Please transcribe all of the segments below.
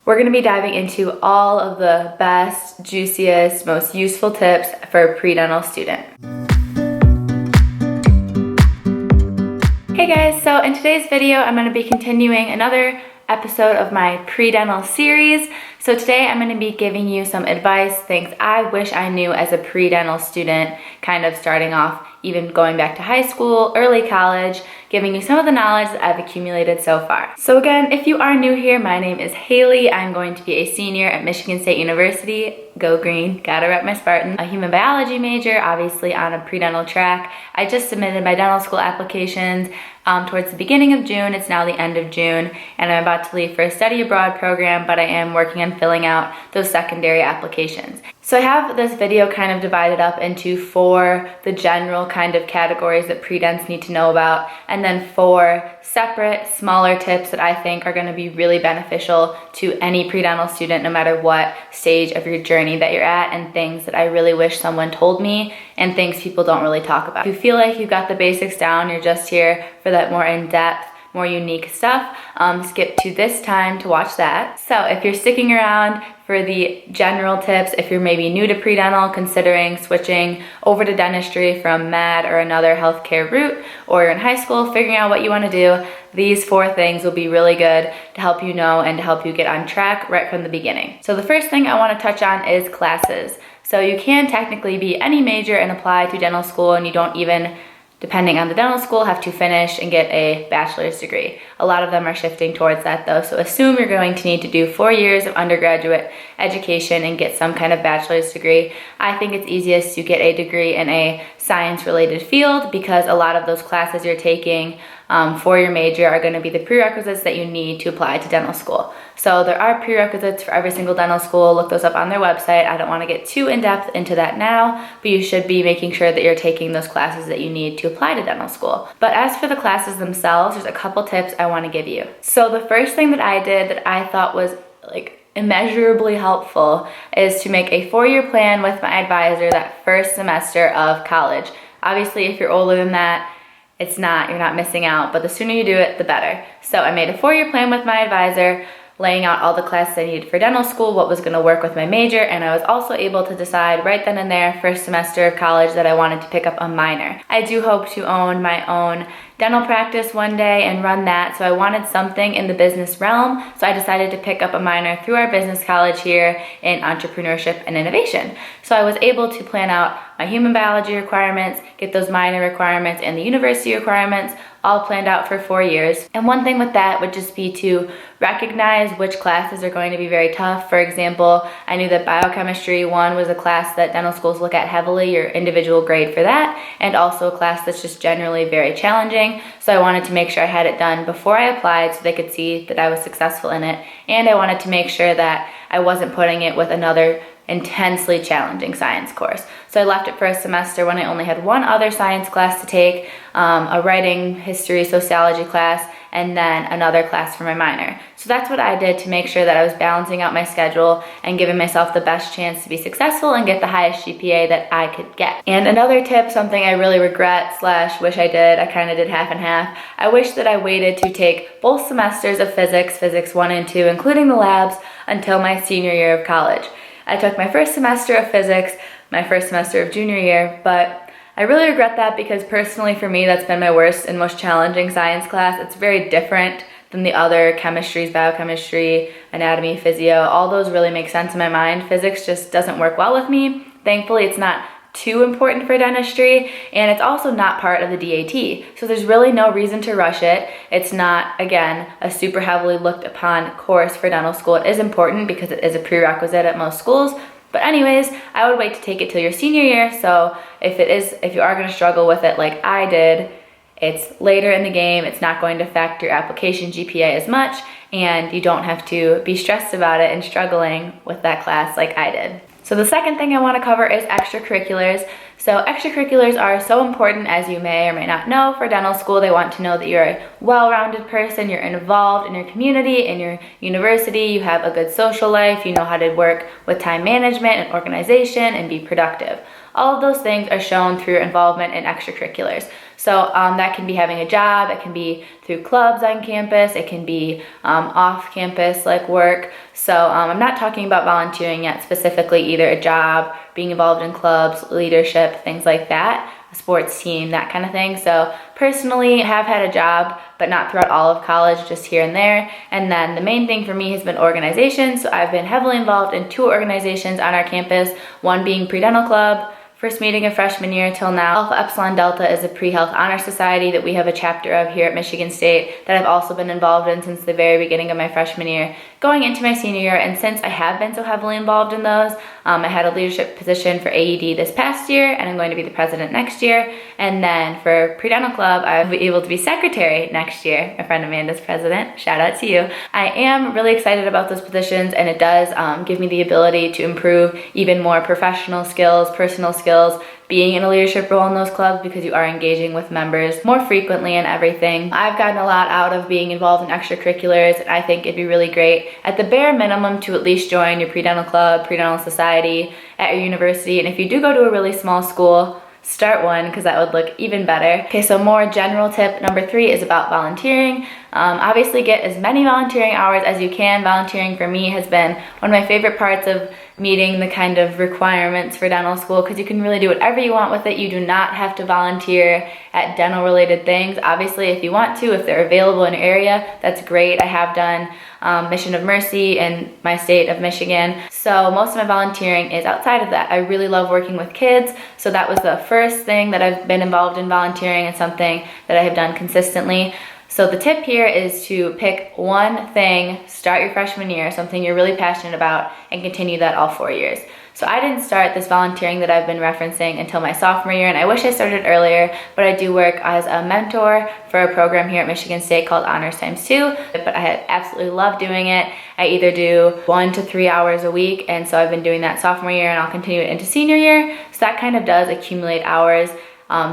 We're gonna be diving into all of the best, juiciest, most useful tips for a pre-dental student. Hey guys, so in today's video, I'm gonna be continuing another episode of my pre-dental series. So today I'm going to be giving you some advice, things I wish I knew as a pre-dental student, kind of starting off, even going back to high school, early college, giving you some of the knowledge that I've accumulated so far. So again, if you are new here, my name is Haley. I'm going to be a senior at Michigan State University. Go green, gotta rep my Spartan. A human biology major, obviously on a pre-dental track. I just submitted my dental school applications towards the beginning of June. It's now the end of June, and I'm about to leave for a study abroad program, but I am working on filling out those secondary applications. So I have this video kind of divided up into 4 the general kind of categories that pre-dents need to know about, and then 4 separate, smaller tips that I think are going to be really beneficial to any pre-dental student, no matter what stage of your journey that you're at, and things that I really wish someone told me, and things people don't really talk about. If you feel like you've got the basics down, you're just here for that more in-depth, more unique stuff, skip to this time to watch that. So if you're sticking around for the general tips, if you're maybe new to pre-dental, considering switching over to dentistry from med or another healthcare route, or you're in high school figuring out what you want to do, these 4 things will be really good to help you know and to help you get on track right from the beginning. So the first thing I want to touch on is classes. So you can technically be any major and apply to dental school, and you don't even, depending on the dental school, have to finish and get a bachelor's degree. A lot of them are shifting towards that though, so assume you're going to need to do 4 years of undergraduate education and get some kind of bachelor's degree. I think it's easiest to get a degree in a science-related field, because a lot of those classes you're taking for your major are going to be the prerequisites that you need to apply to dental school. So there are prerequisites for every single dental school. Look those up on their website. I don't want to get too in-depth into that now, but you should be making sure that you're taking those classes that you need to apply to dental school. But as for the classes themselves, there's a couple tips I want to give you. So the first thing that I did that I thought was immeasurably helpful is to make a 4-year plan with my advisor that first semester of college. Obviously, if you're older than that, you're not missing out, but the sooner you do it, the better. So I made a 4-year plan with my advisor, laying out all the classes I needed for dental school, what was gonna work with my major, and I was also able to decide right then and there, first semester of college, that I wanted to pick up a minor. I do hope to own my own dental practice one day and run that, so I wanted something in the business realm, so I decided to pick up a minor through our business college here in Entrepreneurship and Innovation. So I was able to plan out my human biology requirements, get those minor requirements and the university requirements all planned out for 4 years. And one thing with that would just be to recognize which classes are going to be very tough. For example, I knew that biochemistry 1 was a class that dental schools look at heavily, your individual grade for that, and also a class that's just generally very challenging. So I wanted to make sure I had it done before I applied so they could see that I was successful in it. And I wanted to make sure that I wasn't putting it with another intensely challenging science course. So I left it for a semester when I only had 1 other science class to take, a writing, history, sociology class, and then another class for my minor. So that's what I did to make sure that I was balancing out my schedule and giving myself the best chance to be successful and get the highest GPA that I could get. And another tip, something I really regret / wish I did, I kind of did half and half. I wish that I waited to take both semesters of physics 1 and 2, including the labs, until my senior year of college. I took my first semester of physics, my first semester of junior year, but I really regret that because personally for me, that's been my worst and most challenging science class. It's very different than the other chemistries, biochemistry, anatomy, physio. All those really make sense in my mind. Physics just doesn't work well with me. Thankfully, it's not too important for dentistry, and it's also not part of the DAT. So there's really no reason to rush it. It's not, again, a super heavily looked upon course for dental school. It is important because it is a prerequisite at most schools. But anyways, I would wait to take it till your senior year. So if you are gonna struggle with it like I did, it's later in the game, it's not going to affect your application GPA as much, and you don't have to be stressed about it and struggling with that class like I did. So the second thing I want to cover is extracurriculars. So extracurriculars are so important, as you may or may not know, for dental school. They want to know that you're a well-rounded person, you're involved in your community, in your university, you have a good social life, you know how to work with time management and organization and be productive. all of those things are shown through involvement in extracurriculars. So that can be having a job, it can be through clubs on campus, it can be off campus like work. So I'm not talking about volunteering yet specifically, either a job, being involved in clubs, leadership, things like that, a sports team, that kind of thing. So personally, I have had a job, but not throughout all of college, just here and there. And then the main thing for me has been organization. So I've been heavily involved in 2 organizations on our campus, one being Predental Club, first meeting of freshman year till now. Alpha Epsilon Delta is a pre-health honor society that we have a chapter of here at Michigan State that I've also been involved in since the very beginning of my freshman year, going into my senior year. And since I have been so heavily involved in those, I had a leadership position for AED this past year, and I'm going to be the president next year. And then for Predental Club, I'll be able to be secretary next year. My friend Amanda's president. Shout out to you. I am really excited about those positions, and it does give me the ability to improve even more professional skills, personal skills, being in a leadership role in those clubs, because you are engaging with members more frequently and everything. I've gotten a lot out of being involved in extracurriculars, and I think it'd be really great at the bare minimum to at least join your predental club, predental society at your university. And if you do go to a really small school, start one, because that would look even better. Okay, so more general tip number 3 is about volunteering. Obviously get as many volunteering hours as you can. Volunteering for me has been one of my favorite parts of meeting the kind of requirements for dental school, because you can really do whatever you want with it. You do not have to volunteer at dental related things. Obviously, if you want to, if they're available in your area, that's great. I have done Mission of Mercy in my state of Michigan. So most of my volunteering is outside of that. I really love working with kids. So that was the first thing that I've been involved in volunteering, and something that I have done consistently. So the tip here is to pick one thing, start your freshman year, something you're really passionate about, and continue that all 4 years. So I didn't start this volunteering that I've been referencing until my sophomore year, and I wish I started earlier, but I do work as a mentor for a program here at Michigan State called Honors x2, but I absolutely love doing it. I either do 1 to 3 hours a week, and so I've been doing that sophomore year, and I'll continue it into senior year. So that kind of does accumulate hours.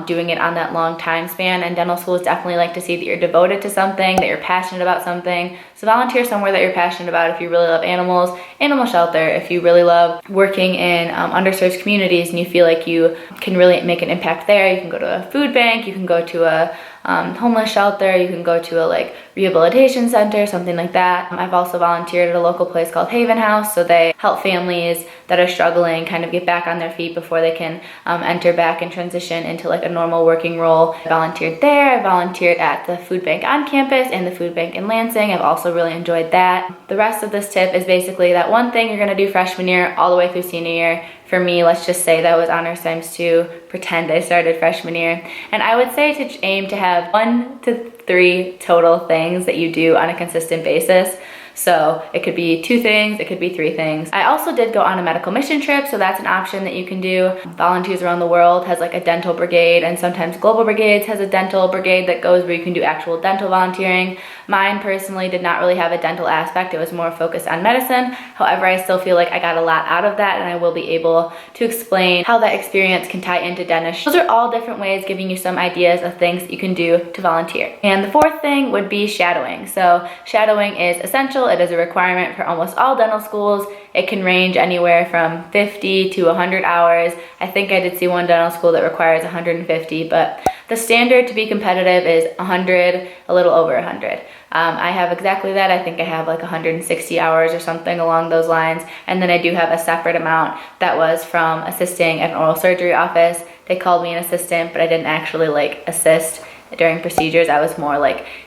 Doing it on that long time span, and dental schools definitely like to see that you're devoted to something, that you're passionate about something. So volunteer somewhere that you're passionate about. If you really love animals, animal shelter. If you really love working in underserved communities and you feel like you can really make an impact there, you can go to a food bank, you can go to a homeless shelter, you can go to a rehabilitation center, something like that. I've also volunteered at a local place called Haven House, so they help families that are struggling kind of get back on their feet before they can enter back and transition into a normal working role. I volunteered there. I volunteered at the food bank on campus and the food bank in Lansing. I've also really enjoyed that. The rest of this tip is basically that one thing you're gonna do freshman year all the way through senior year. For me, let's just say that was Honors x2, pretend I started freshman year. And I would say to aim to have 1 to 3 total things that you do on a consistent basis. So it could be 2 things, it could be 3 things. I also did go on a medical mission trip, so that's an option that you can do. Volunteers Around the World has a dental brigade, and sometimes Global Brigades has a dental brigade that goes where you can do actual dental volunteering. Mine personally did not really have a dental aspect. It was more focused on medicine. However, I still feel like I got a lot out of that, and I will be able to explain how that experience can tie into dentistry. Those are all different ways giving you some ideas of things that you can do to volunteer. And the 4th thing would be shadowing. So shadowing is essential. It is a requirement for almost all dental schools. It can range anywhere from 50 to 100 hours. I think I did see one dental school that requires 150, but the standard to be competitive is 100, a little over 100. I have exactly that. I think I have 160 hours or something along those lines. And then I do have a separate amount that was from assisting at an oral surgery office. They called me an assistant, but I didn't actually assist during procedures. I was more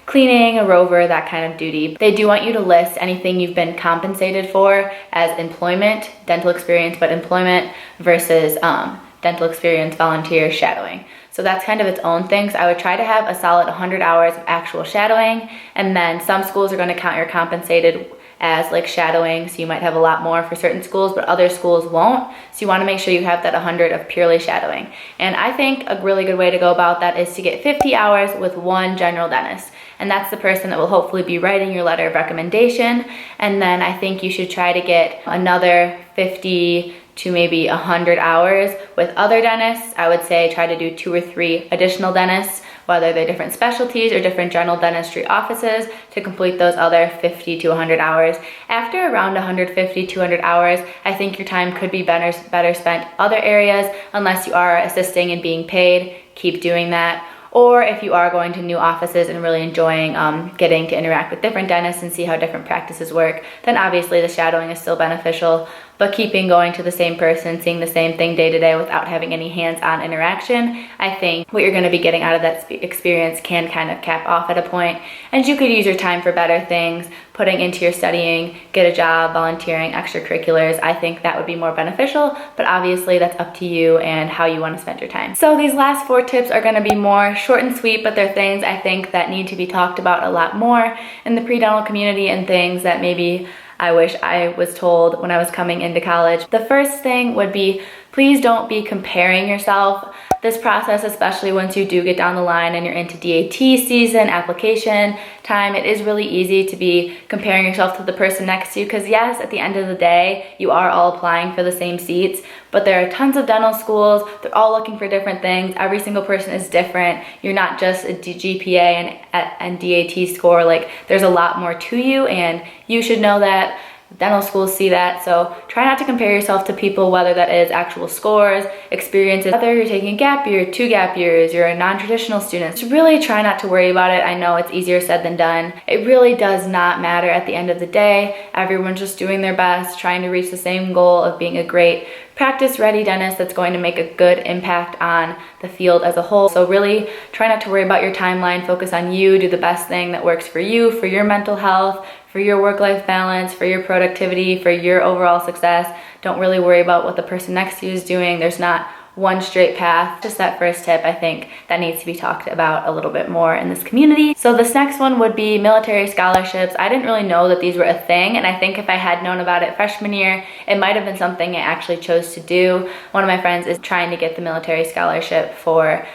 cleaning, a rover, that kind of duty. They do want you to list anything you've been compensated for as employment, dental experience, but employment versus dental experience, volunteer, shadowing. So that's kind of its own thing. So I would try to have a solid 100 hours of actual shadowing, and then some schools are going to count your compensated as shadowing, so you might have a lot more for certain schools, but other schools won't. So you want to make sure you have that 100 of purely shadowing. And I think a really good way to go about that is to get 50 hours with one general dentist. And that's the person that will hopefully be writing your letter of recommendation. And then I think you should try to get another 50 to maybe 100 hours with other dentists. I would say try to do 2 or 3 additional dentists whether they're different specialties or different general dentistry offices, to complete those other 50 to 100 hours. After around 150 to 200 hours, I think your time could be better spent other areas. Unless you are assisting and being paid, keep doing that. Or if you are going to new offices and really enjoying getting to interact with different dentists and see how different practices work, then obviously the shadowing is still beneficial. But keeping going to the same person, seeing the same thing day to day without having any hands-on interaction, I think what you're going to be getting out of that experience can kind of cap off at a point. And you could use your time for better things, putting into your studying, get a job, volunteering, extracurriculars. I think that would be more beneficial, but obviously that's up to you and how you want to spend your time. So these last 4 tips are going to be more short and sweet, but they're things I think that need to be talked about a lot more in the pre-dental community, and things that maybe I wish I was told when I was coming into college. The first thing would be, please don't be comparing yourself. This process, especially once you do get down the line and you're into DAT season, application time, it is really easy to be comparing yourself to the person next to you, because yes, at the end of the day, you are all applying for the same seats, but there are tons of dental schools. They're all looking for different things. Every single person is different. You're not just a GPA and DAT score. Like, there's a lot more to you, and you should know that. Dental schools see that, so try not to compare yourself to people, whether that is actual scores, experiences, whether you're taking a gap year, 2 gap years, you're a non-traditional student. So really try not to worry about it. I know it's easier said than done. It really does not matter at the end of the day. Everyone's just doing their best, trying to reach the same goal of being a great practice-ready dentist that's going to make a good impact on the field as a whole. So really try not to worry about your timeline. Focus on you. Do the best thing that works for you, for your mental health, for your work-life balance, for your productivity, for your overall success. Don't really worry about what the person next to you is doing. There's not one straight path. Just that first tip, I think that needs to be talked about a little bit more in this community. So this next one would be military scholarships. I didn't really know that these were a thing, and I think if I had known about it freshman year, it might have been something I actually chose to do. One of my friends is trying to get the military scholarship for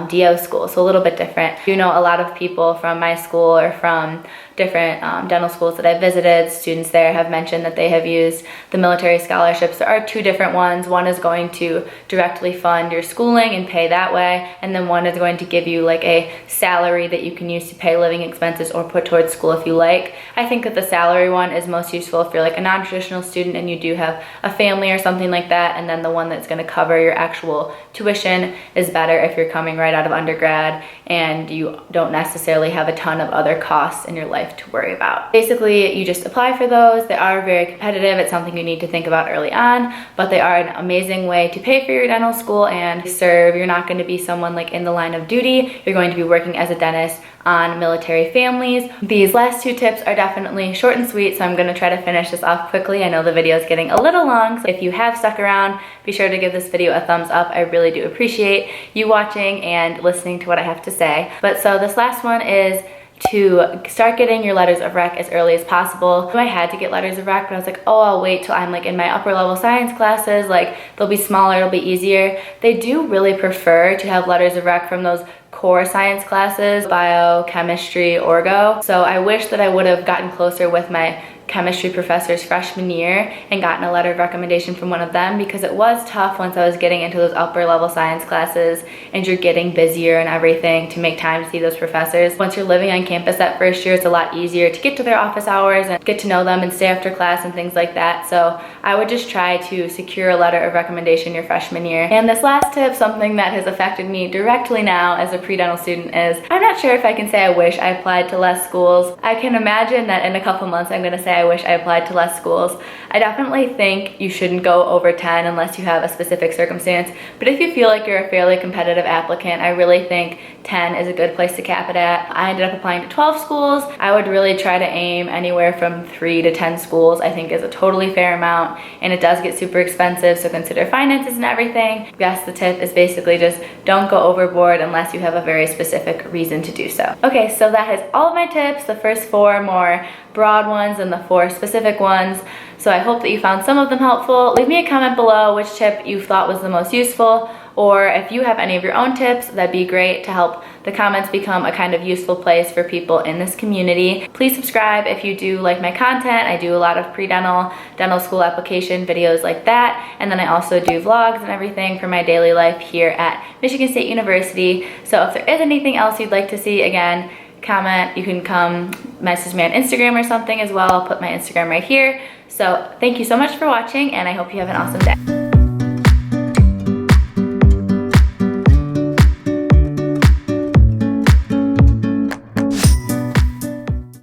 DO school, so a little bit different. You know, a lot of people from my school or from different dental schools that I visited, students there have mentioned that they have used the military scholarships. There are 2 different ones. One is going to directly fund your schooling and pay that way, and then one is going to give you like a salary that you can use to pay living expenses or put towards school if you like. I think that the salary one is most useful if you're like a non-traditional student and you do have a family or something like that, and then the one that's going to cover your actual tuition is better if you're coming right out of undergrad and you don't necessarily have a ton of other costs in your life to worry about. Basically, you just apply for those. They are very competitive. It's something you need to think about early on, but they are an amazing way to pay for your dental school and serve. You're not going to be someone like in the line of duty. You're going to be working as a dentist on military families. These last 2 tips are definitely short and sweet, so I'm going to try to finish this off quickly. I know the video is getting a little long, so if you have stuck around, be sure to give this video a thumbs up. I really do appreciate you watching and listening to what I have to say. But so this last one is to start getting your letters of rec as early as possible. I had to get letters of rec, but I was like, oh, I'll wait till I'm like in my upper level science classes. Like, they'll be smaller, it'll be easier. They do really prefer to have letters of rec from those core science classes, bio, chemistry, orgo. So I wish that I would have gotten closer with my chemistry professors freshman year and gotten a letter of recommendation from one of them, because it was tough once I was getting into those upper level science classes and you're getting busier and everything to make time to see those professors. Once you're living on campus that first year, it's a lot easier to get to their office hours and get to know them and stay after class and things like that. So I would just try to secure a letter of recommendation your freshman year. And this last tip, something that has affected me directly now as a pre-dental student, is I'm not sure if I can say I wish I applied to less schools. I can imagine that in a couple months I'm gonna say I wish I applied to less schools. I definitely think you shouldn't go over 10 unless you have a specific circumstance, but if you feel like you're a fairly competitive applicant, I really think 10 is a good place to cap it at. I ended up applying to 12 schools. I would really try to aim anywhere from 3 to 10 schools, I think is a totally fair amount, and it does get super expensive, so consider finances and everything. Yes, the tip is basically just don't go overboard unless you have a very specific reason to do so. Okay, so that is all of my tips, the first 4 more broad ones and the 4 specific ones. So I hope that you found some of them helpful. Leave me a comment below which tip you thought was the most useful, or if you have any of your own tips, that'd be great to help the comments become a kind of useful place for people in this community. Please subscribe if you do like my content. I do a lot of pre-dental, dental school application videos like that, and then I also do vlogs and everything for my daily life here at Michigan State University. So if there is anything else you'd like to see, again, comment. You can come message me on Instagram or something as well. I'll put my Instagram right here. So thank you so much for watching, and I hope you have an awesome day.